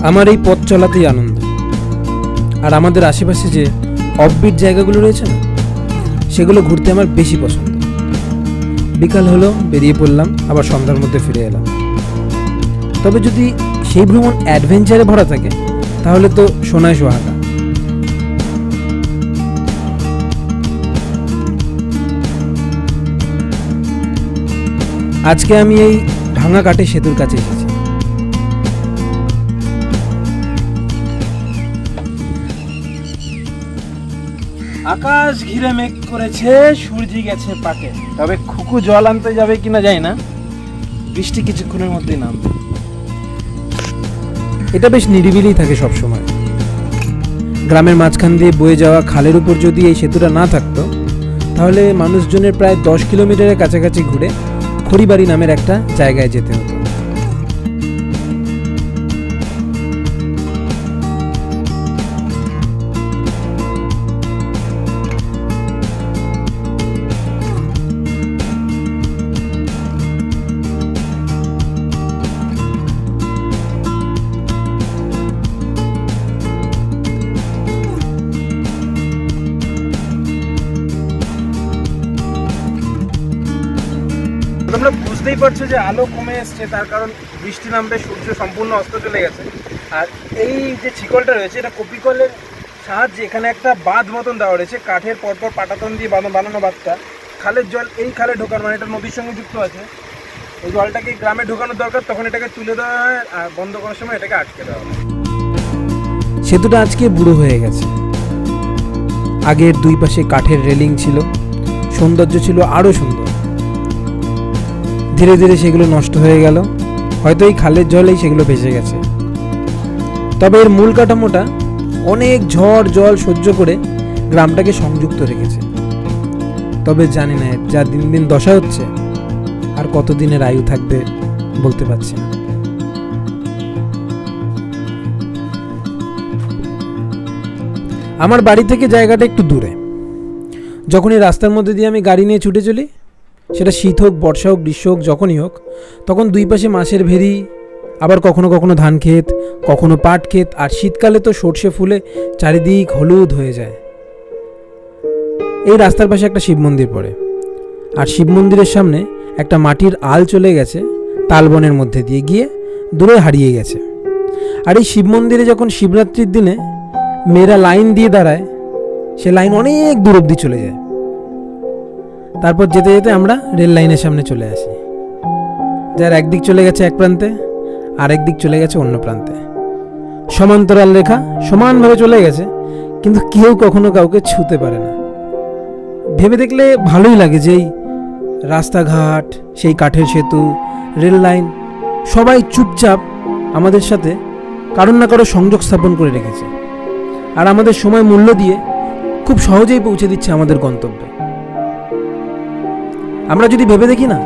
আমার এই পথ চলাতেই আনন্দ। আর আমাদের আশেপাশে যে অফবিট জায়গাগুলো রয়েছে না, সেগুলো ঘুরতে আমার বেশি পছন্দ। বিকাল হলো, বেরিয়ে পড়লাম, আবার সন্ধ্যার মধ্যে ফিরে এলাম। তবে যদি সেই ভ্রমণ অ্যাডভেঞ্চারে ভরা থাকে তাহলে তো সোনায় সোহাগা। আজকে আমি এই ভাঙা কাঠের সেতুর কাছে এসেছি। আকাশ ঘিরে মেঘ করেছে, সূর্য গেছে পাকে। তবে খুকু জল আনতে যাবে কিনা জানি না, বৃষ্টি কিছুক্ষণের মধ্যেই নামবে। এটা বেশ নিরিবিলি থাকে সব সময়। গ্রামের মাঝখান দিয়ে বয়ে যাওয়া খালের উপর যদি এই সেতুটা না থাকতো তাহলে মানুষজনের প্রায় 10 কিলোমিটারের কাছাকাছি ঘুরে খড়িবাড়ি নামের একটা জায়গায় যেতে হতো। তোমরা বুঝতেই পারছো যে আলো কমে এসছে, তার কারণ বৃষ্টি নামবে, সূর্য সম্পূর্ণ অস্ত চলে গেছে। আর এই যে ছিকলটা রয়েছে, এটা কপিকলের সাহায্যে এখানে একটা বাঁধ মতন দেওয়া রয়েছে, কাঠের পরপর পাটাতন দিয়ে বানানো বাঁধটা। খালের জল এই খালে ঢোকানো, মানে এটা নদীর সঙ্গে যুক্ত আছে। এই জলটাকে গ্রামে ঢোকানোর দরকার, তখন এটাকে তুলে দেওয়া হয় আর বন্ধ করার সময় এটাকে আটকে দেওয়া হয়। সেতুটা আজকে বুড়ো হয়ে গেছে। আগের দুই পাশে কাঠের রেলিং ছিল, সৌন্দর্য ছিল আরও সুন্দর। ধীরে ধীরে সেগুলো নষ্ট হয়ে গেল, হয়তো এই খালের জলেই সেগুলো ভেসে গেছে। তবে এর মূল কাঠামোটা অনেক ঝড় জল সহ্য করে গ্রামটাকে সংযুক্ত রেখেছে। তবে জানি না যা দিন দিন দশা হচ্ছে আর কতদিনের আয়ু থাকবে বলতে পারছি না। আমার বাড়ি থেকে জায়গাটা একটু দূরে। যখন এই রাস্তার মধ্যে দিয়ে আমি গাড়ি নিয়ে ছুটে চলি, সেটা শীত হোক, বর্ষা হোক, গ্রীষ্ম হোক, যখনই হোক, তখন দুই পাশে মাছের ভেরি, আবার কখনো কখনো ধান ক্ষেত, কখনো পাট ক্ষেত, আর শীতকালে তো সর্ষে ফুলে চারিদিক হলুদ হয়ে যায়। এই রাস্তার পাশে একটা শিব মন্দির পড়ে, আর শিব মন্দিরের সামনে একটা মাটির আল চলে গেছে তালবনের মধ্যে দিয়ে গিয়ে দূরে হারিয়ে গেছে। আর এই শিব মন্দিরে যখন শিবরাত্রির দিনে মেয়েরা লাইন দিয়ে দাঁড়ায়, সে লাইন অনেক দূর অবধি চলে যায়। তারপর যেতে যেতে আমরা রেল লাইনের সামনে চলে আসি, যার একদিক চলে গেছে এক প্রান্তে, আর একদিক চলে গেছে অন্য প্রান্তে। সমান্তরাল রেখা সমানভাবে চলে গেছে, কিন্তু কেউ কখনো কাউকে ছুঁতে পারে না। ভেবে দেখলে ভালোই লাগে যে এই রাস্তাঘাট, সেই কাঠের সেতু, রেল লাইন, সবাই চুপচাপ আমাদের সাথে কারোর না কারো সংযোগ স্থাপন করে রেখেছে, আর আমাদের সময় মূল্য দিয়ে খুব সহজেই পৌঁছে দিচ্ছে আমাদের গন্তব্যে। আমরা যদি ভেবে দেখি না,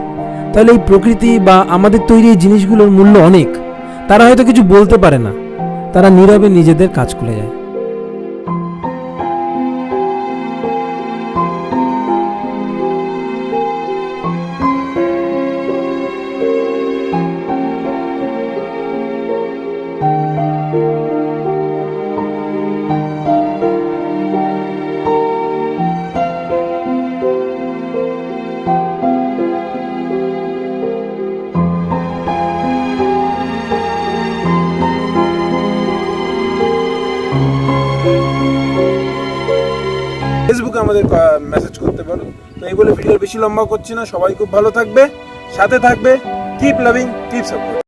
তাহলে এই প্রকৃতি বা আমাদের তৈরি এই জিনিসগুলোর মূল্য অনেক। তারা হয়তো কিছু বলতে পারে না, তারা নীরবে নিজেদের কাজ করে যায়। ফেসবুকে আমাদের মেসেজ করতে পারো। তো এই বলে ভিডিও বেশি লম্বা করছি না। সবাই খুব ভালো থাকবে, সাথে থাকবে। Keep loving, keep support.